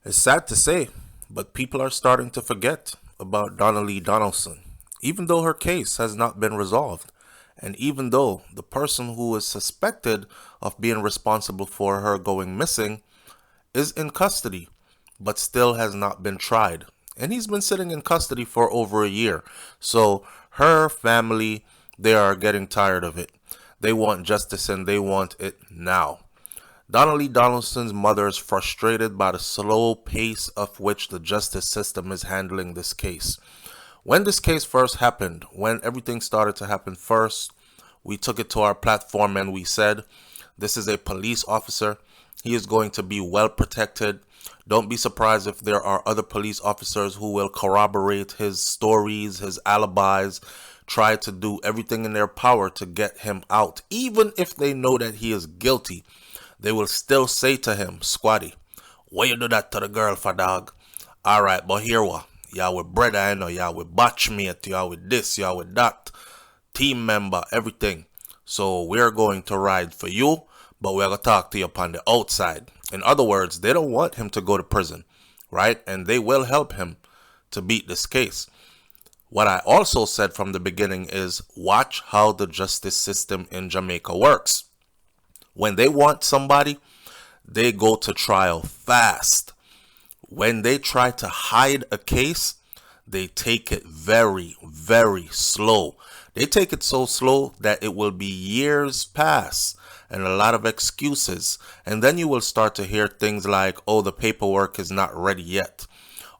It's sad to say, but people are starting to forget about Donna Lee Donaldson, even though her case has not been resolved, and even though the person who is suspected of being responsible for her going missing is in custody, but still has not been tried. And he's been sitting in custody for over a year. So her family, they are getting tired of it. They want justice and they want it now. Donna Lee Donaldson's mother is frustrated by the slow pace of which the justice system is handling this case. When this case first happened, when everything started to happen first, we took it to our platform and we said, this is a police officer. He is going to be well protected. Don't be surprised if there are other police officers who will corroborate his stories, his alibis, try to do everything in their power to get him out. Even if they know that he is guilty, they will still say to him, Squatty, why you do that to the girl for dog? Alright, but here what? Y'all with brother, I know, y'all with batchmate, y'all with this, y'all with that, team member, everything. So we're going to ride for you, but we're going to talk to you upon the outside. In other words, they don't want him to go to prison, right? And they will help him to beat this case. What I also said from the beginning is watch how the justice system in Jamaica works. When they want somebody, they go to trial fast. When they try to hide a case, they take it very, very slow. They take it so slow that it will be years past and a lot of excuses. And then you will start to hear things like, oh, the paperwork is not ready yet.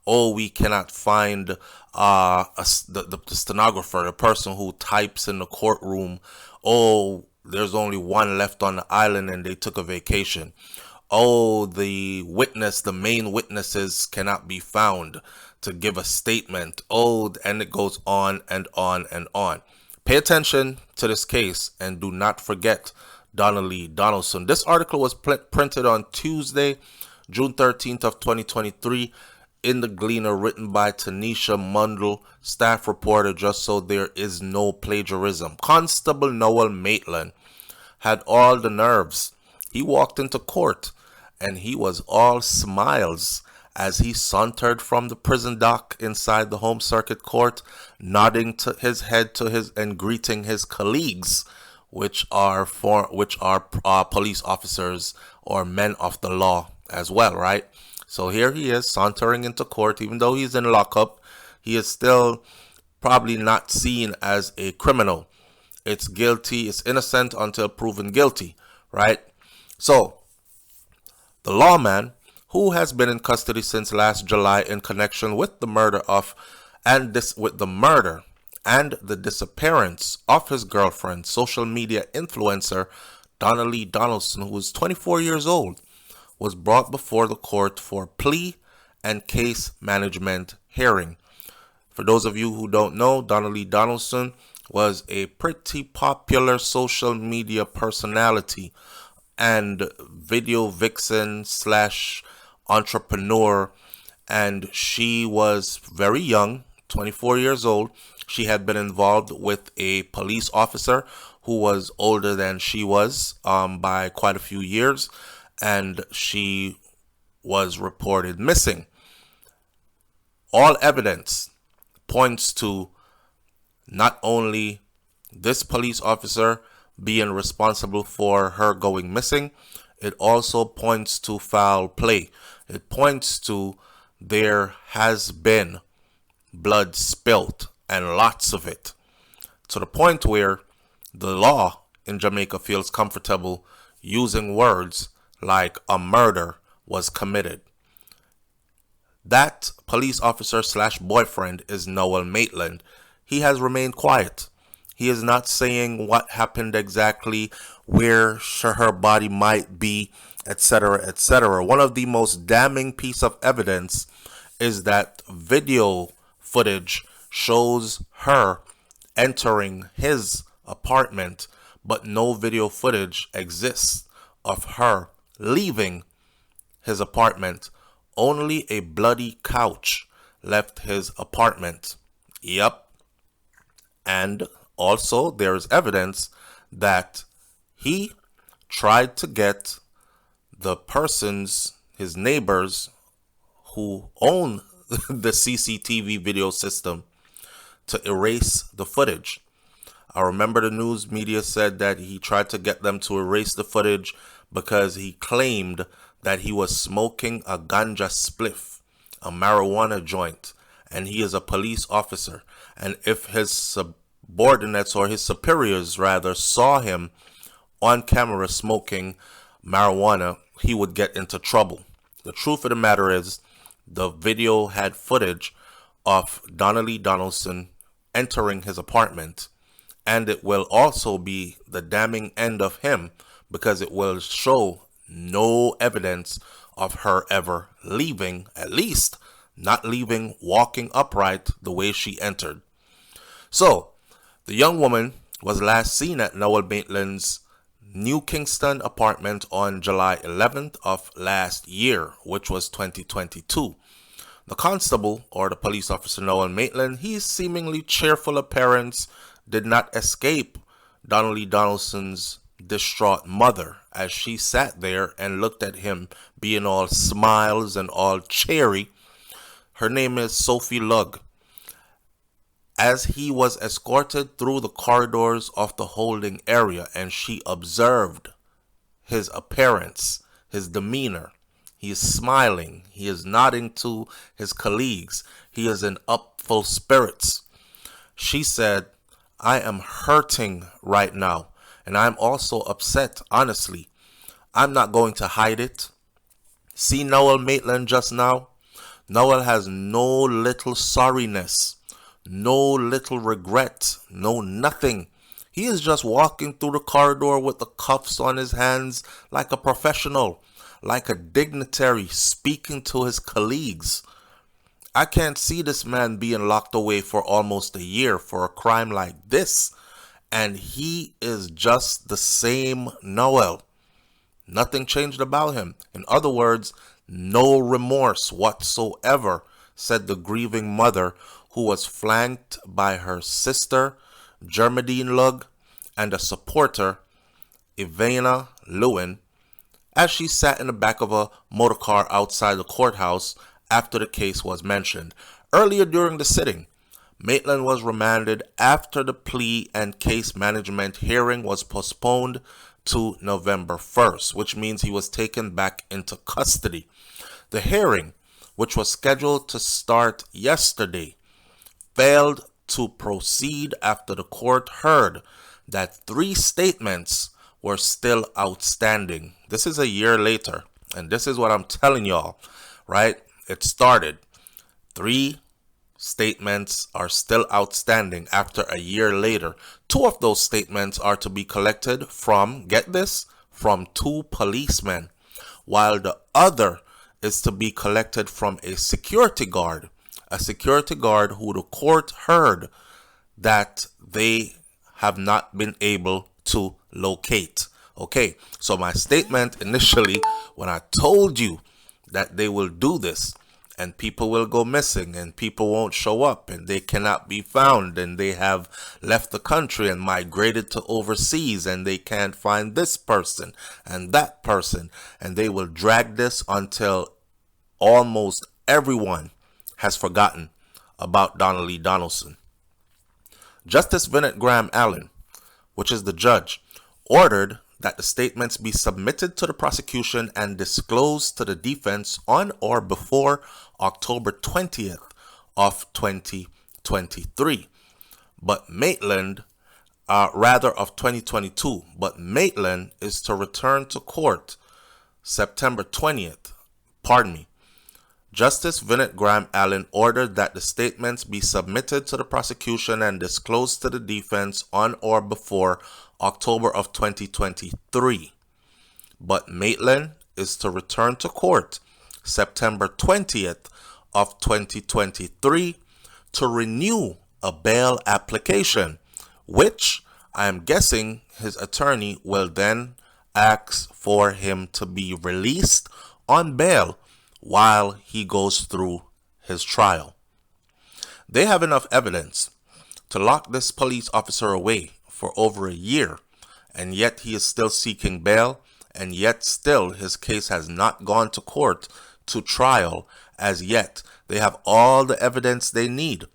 Oh, we cannot find the stenographer, the person who types in the courtroom. Oh, there's only one left on the island and they took a vacation. Oh, the main witnesses cannot be found to give a statement. Oh, and it goes on and on and on. Pay attention to this case and do not forget Donna Lee Donaldson. This article was printed on Tuesday, June 13th of 2023 in the Gleaner, written by Tanisha Mundell, staff reporter, just so there is no plagiarism. Constable Noel Maitland had all the nerves. He walked into court and he was all smiles as he sauntered from the prison dock inside the home circuit court, nodding to his head to his and greeting his colleagues, which are police officers or men of the law as well, right? So here he is sauntering into court. Even though he's in lockup, he is still probably not seen as a criminal. It's guilty, it's innocent until proven guilty, right? So the lawman, who has been in custody since last July in connection with the murder and the disappearance of his girlfriend, social media influencer Donna Lee Donaldson, who was 24 years old, was brought before the court for plea and case management hearing. For those of you who don't know, Donna Lee Donaldson was a pretty popular social media personality and video vixen / entrepreneur, and she was very young, 24 years old. She had been involved with a police officer who was older than she was by quite a few years, and she was reported missing. All evidence points to not only this police officer being responsible for her going missing, it also points to foul play. It points to there has been blood spilt and lots of it, to the point where the law in Jamaica feels comfortable using words like a murder was committed. That police officer / boyfriend is Noel Maitland. He has remained quiet. He is not saying what happened exactly, where her body might be, etc., etc. One of the most damning piece of evidence is that video footage shows her entering his apartment, but no video footage exists of her leaving his apartment. Only a bloody couch left his apartment. Yep. And also, there is evidence that he tried to get his neighbors who own the CCTV video system to erase the footage. I remember the news media said that he tried to get them to erase the footage because he claimed that he was smoking a ganja spliff, a marijuana joint, and he is a police officer. And if his subordinates, or his superiors rather, saw him on camera smoking marijuana, he would get into trouble. The truth of the matter is, the video had footage of Donna Lee Donaldson entering his apartment, and it will also be the damning end of him because it will show no evidence of her ever leaving, at least not leaving walking upright the way she entered. So, the young woman was last seen at Noel Maitland's New Kingston apartment on July 11th of last year, which was 2022. The constable, or the police officer Noel Maitland, his seemingly cheerful appearance did not escape Donna Lee Donaldson's distraught mother as she sat there and looked at him being all smiles and all cheery. Her name is Sophie Lugg. As he was escorted through the corridors of the holding area and she observed his appearance, his demeanor, he is smiling, he is nodding to his colleagues, he is in up full spirits. She said, "I am hurting right now, and I'm also upset, honestly. I'm not going to hide it. See Noel Maitland just now? Noel has no little sorriness, no little regret, no nothing. He is just walking through the corridor with the cuffs on his hands like a professional, like a dignitary speaking to his colleagues. I can't see this man being locked away for almost a year for a crime like this. And he is just the same Noel. Nothing changed about him. In other words, no remorse whatsoever," said the grieving mother, who was flanked by her sister, Germadine Lugg, and a supporter, Ivana Lewin, as she sat in the back of a motorcar outside the courthouse after the case was mentioned. Earlier during the sitting, Maitland was remanded after the plea and case management hearing was postponed to November 1st, which means he was taken back into custody. The hearing, which was scheduled to start yesterday, failed to proceed after the court heard that 3 statements were still outstanding. This is a year later, and this is what I'm telling y'all, right? It started. 3 statements are still outstanding after a year later. 2 of those statements are to be collected from, get this, from 2 policemen, while the other is to be collected from a security guard who the court heard that they have not been able to locate. Okay, so my statement initially, when I told you that they will do this, and people will go missing, and people won't show up, and they cannot be found, and they have left the country and migrated to overseas, and they can't find this person and that person, and they will drag this until almost everyone has forgotten about Donna Lee Donaldson. Justice Vinnet Graham Allen, which is the judge, ordered that the statements be submitted to the prosecution and disclosed to the defense on or before October 20th of 2023. But Maitland, of 2022, but Maitland is to return to court September 20th. Justice Vinnet Graham Allen ordered that the statements be submitted to the prosecution and disclosed to the defense on or before October of 2023. But Maitland is to return to court September 20th of 2023 to renew a bail application, which I am guessing his attorney will then ask for him to be released on bail while he goes through his trial. They have enough evidence to lock this police officer away for over a year, and yet he is still seeking bail, and yet still his case has not gone to court to trial, as yet. They have all the evidence they need.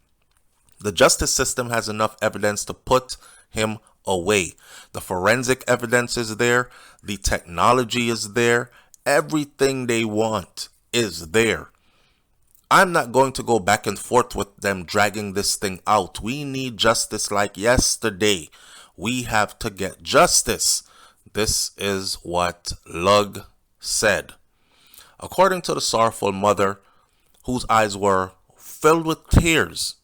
The justice system has enough evidence to put him away. The forensic evidence is there. The technology is there. Everything they want is there. I'm not going to go back and forth with them dragging this thing out. We need justice like yesterday. We have to get justice. This is what Lug said. According to the sorrowful mother, whose eyes were filled with tears,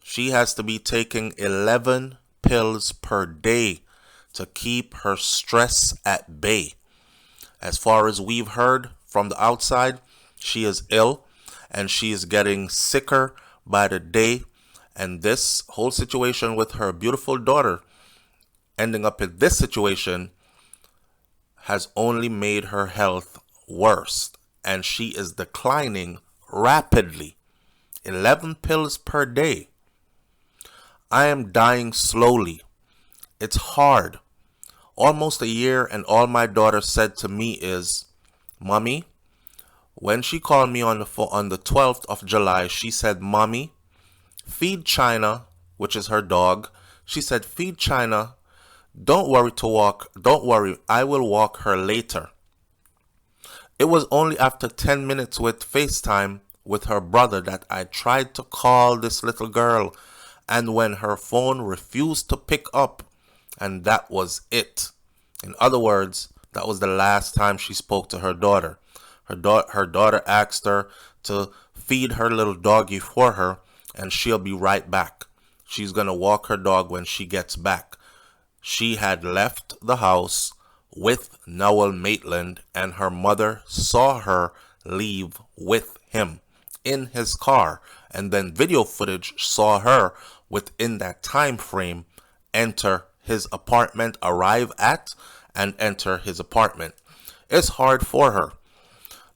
she has to be taking 11 pills per day to keep her stress at bay. As far as we've heard from the outside, she is ill and she is getting sicker by the day. And this whole situation with her beautiful daughter ending up in this situation has only made her health worse. And she is declining rapidly. 11 pills per day. I am dying slowly. It's hard. Almost a year, and all my daughter said to me is, Mommy, when she called me on the 12th of July, she said, Mommy, feed China, which is her dog. She said, feed China. Don't worry to walk. Don't worry. I will walk her later. It was only after 10 minutes with FaceTime with her brother that I tried to call this little girl. And when her phone refused to pick up, and that was it. In other words, that was the last time she spoke to her daughter. Her daughter asked her to feed her little doggy for her, and she'll be right back. She's going to walk her dog when she gets back. She had left the house with Noel Maitland, and her mother saw her leave with him in his car. And then video footage saw her within that time frame enter his apartment, arrive at and enter his apartment. It's hard for her.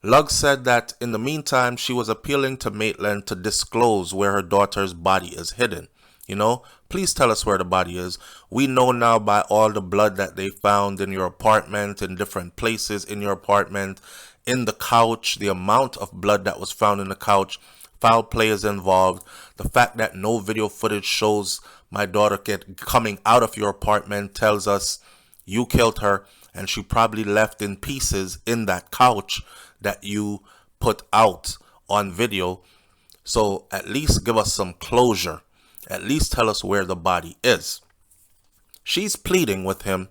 Lug said that in the meantime, she was appealing to Maitland to disclose where her daughter's body is hidden. You know, please tell us where the body is. We know now by all the blood that they found in your apartment, in different places in your apartment, in the couch, the amount of blood that was found in the couch. Foul play is involved. The fact that no video footage shows my daughter coming out of your apartment tells us you killed her, and she probably left in pieces in that couch that you put out on video. So at least give us some closure. At least tell us where the body is. She's pleading with him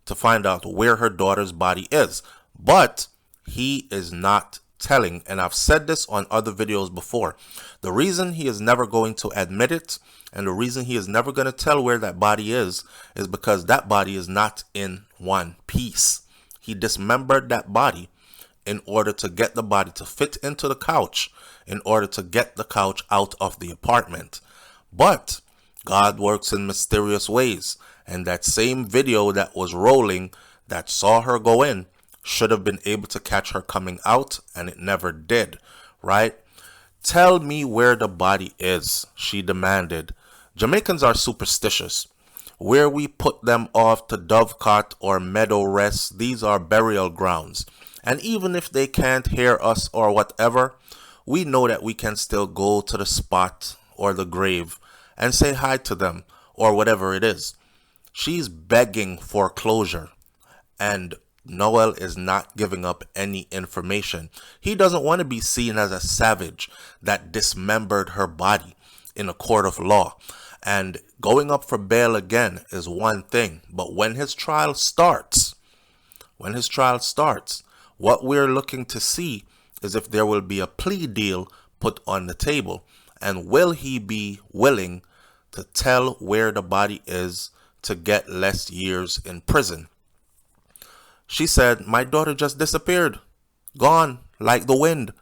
to find out where her daughter's body is, but he is not telling. And I've said this on other videos before. The reason he is never going to admit it, and the reason he is never going to tell where that body is because that body is not in one piece. He dismembered that body in order to get the body to fit into the couch, in order to get the couch out of the apartment. But God works in mysterious ways, and that same video that was rolling that saw her go in should have been able to catch her coming out, and it never did, right? Tell me where the body is, she demanded. Jamaicans are superstitious. Where we put them off to Dovecot or Meadow Rest, these are burial grounds. And even if they can't hear us or whatever, we know that we can still go to the spot or the grave and say hi to them or whatever it is. She's begging for closure, and Noel is not giving up any information. He doesn't want to be seen as a savage that dismembered her body in a court of law. And going up for bail again is one thing. But when his trial starts, what we're looking to see is if there will be a plea deal put on the table. And will he be willing to tell where the body is to get less years in prison? She said, my daughter just disappeared, gone like the wind.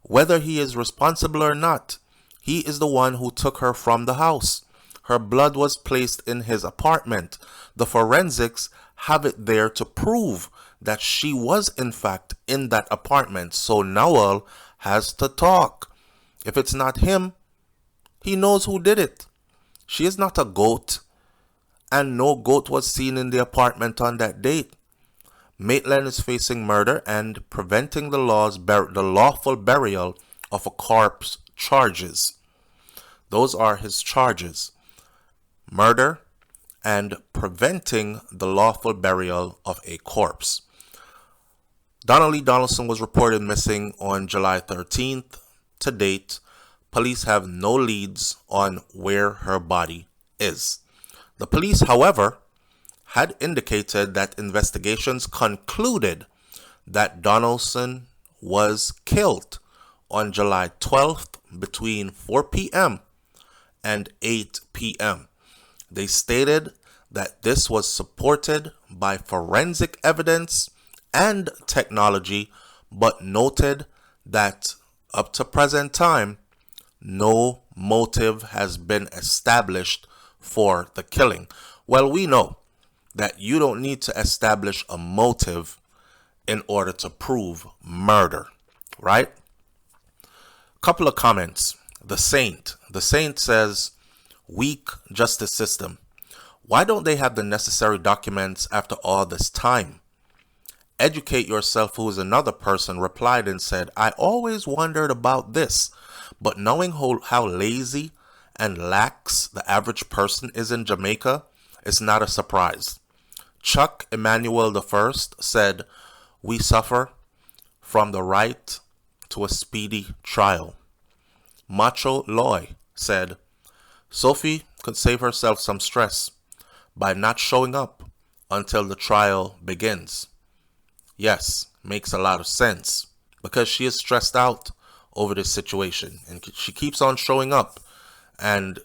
Whether he is responsible or not, he is the one who took her from the house. Her blood was placed in his apartment. The forensics have it there to prove that she was in fact in that apartment. So Noel has to talk. If it's not him, he knows who did it. She is not a goat, and no goat was seen in the apartment on that date. Maitland is facing murder and preventing the lawful burial of a corpse charges. Those are his charges: murder and preventing the lawful burial of a corpse. Donna Lee Donaldson was reported missing on July 13th. To date, police have no leads on where her body is. The police, however, had indicated that investigations concluded that Donaldson was killed on July 12th between 4 p.m. and 8 p.m. They stated that this was supported by forensic evidence and technology, but noted that up to present time, no motive has been established for the killing. Well, we know that you don't need to establish a motive in order to prove murder, right? Couple of comments. The Saint says, weak justice system. Why don't they have the necessary documents after all this time? Educate yourself, who is another person, replied and said, I always wondered about this, but knowing how lazy and lax the average person is in Jamaica, it's not a surprise. Chuck Emmanuel I said, we suffer from the right to a speedy trial. Macho Loy said, Sophie could save herself some stress by not showing up until the trial begins. Yes, makes a lot of sense, because she is stressed out over this situation and she keeps on showing up and,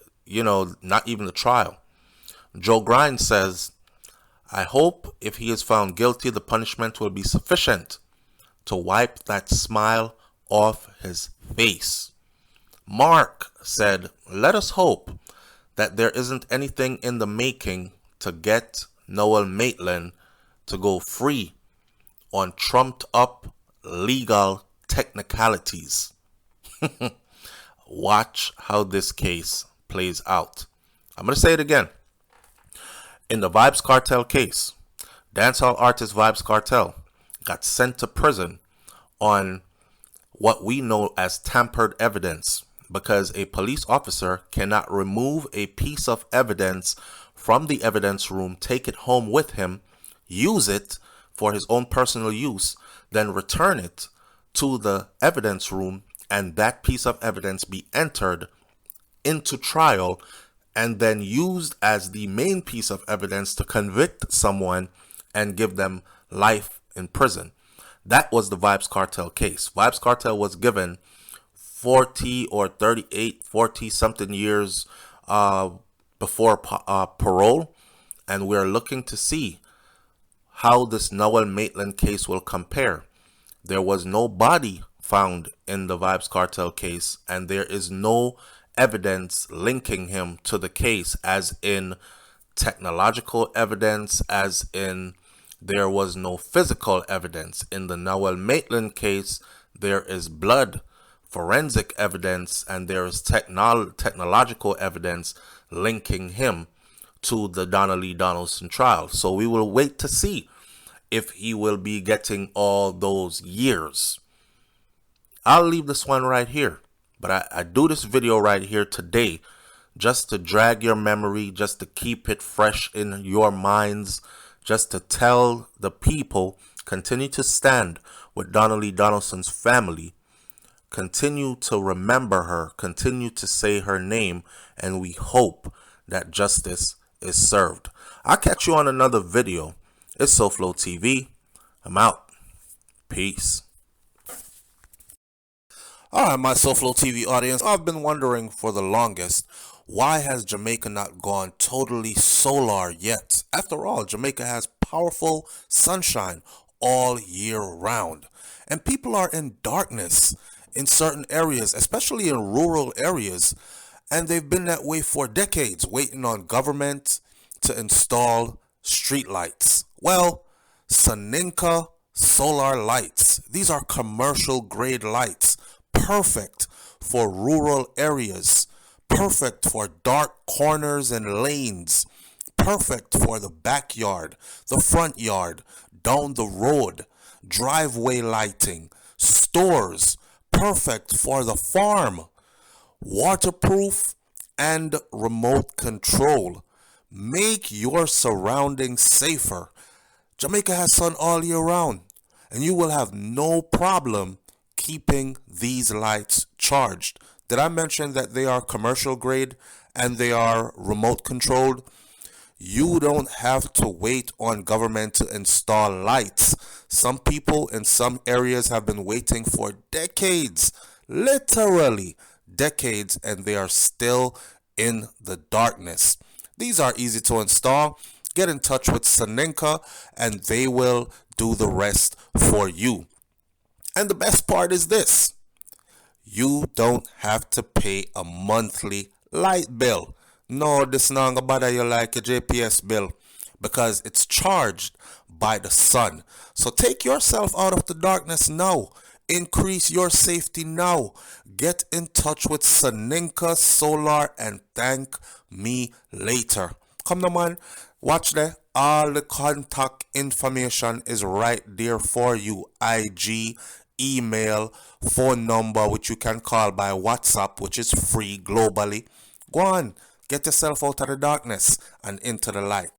not even the trial. Joe Grind says, I hope if he is found guilty, the punishment will be sufficient to wipe that smile off his face. Mark said, let us hope that there isn't anything in the making to get Noel Maitland to go free on trumped up legal technicalities. Watch how this case plays out. I'm going to say it again. In the Vybz Kartel case, dancehall artist Vybz Kartel got sent to prison on what we know as tampered evidence, because a police officer cannot remove a piece of evidence from the evidence room, take it home with him, use it for his own personal use, then return it to the evidence room, and that piece of evidence be entered into trial and then used as the main piece of evidence to convict someone and give them life in prison. That was the Vybz Kartel case. Vybz Kartel was given 40 or 38, 40 something years before parole, and we're looking to see how this Noel Maitland case will compare. There was no body found in the Vybz Kartel case, and there is no evidence linking him to the case, as in technological evidence, as in there was no physical evidence. In the Noel Maitland case, there is blood, forensic evidence, and there is technological evidence linking him to the Donna Lee Donaldson trial. So we will wait to see if he will be getting all those years. I'll leave this one right here, but I do this video right here today just to drag your memory, just to keep it fresh in your minds, just to tell the people, continue to stand with Donna Lee Donaldson's family, continue to remember her, continue to say her name, and we hope that justice is served. I'll catch you on another video. It's SouFLoTV. I'm out. Peace. Alright, my SouFLoTV audience, I've been wondering for the longest, why has Jamaica not gone totally solar yet? After all, Jamaica has powerful sunshine all year round, and people are in darkness in certain areas, especially in rural areas, and they've been that way for decades, waiting on government to install street lights. Well, Soninka solar lights, these are commercial grade lights, perfect for rural areas, perfect for dark corners and lanes, perfect for the backyard, the front yard, down the road, driveway lighting, stores, perfect for the farm, waterproof, and remote control. Make your surroundings safer. Jamaica has sun all year round, and you will have no problem keeping these lights charged. Did I mention that they are commercial grade and they are remote controlled? You don't have to wait on government to install lights. Some people in some areas have been waiting for decades, literally decades, and they are still in the darkness. These are easy to install. Get in touch with Saninka and they will do the rest for you. And the best part is this: you don't have to pay a monthly light bill. No, this not gonna bother you like a JPS bill because it's charged by the sun. So take yourself out of the darkness now. Increase your safety now. Get in touch with Saninka Solar and thank me later. Come on, man. Watch there. All the contact information is right there for you. IG, email, phone number, which you can call by WhatsApp, which is free globally. Go on. Get yourself out of the darkness and into the light.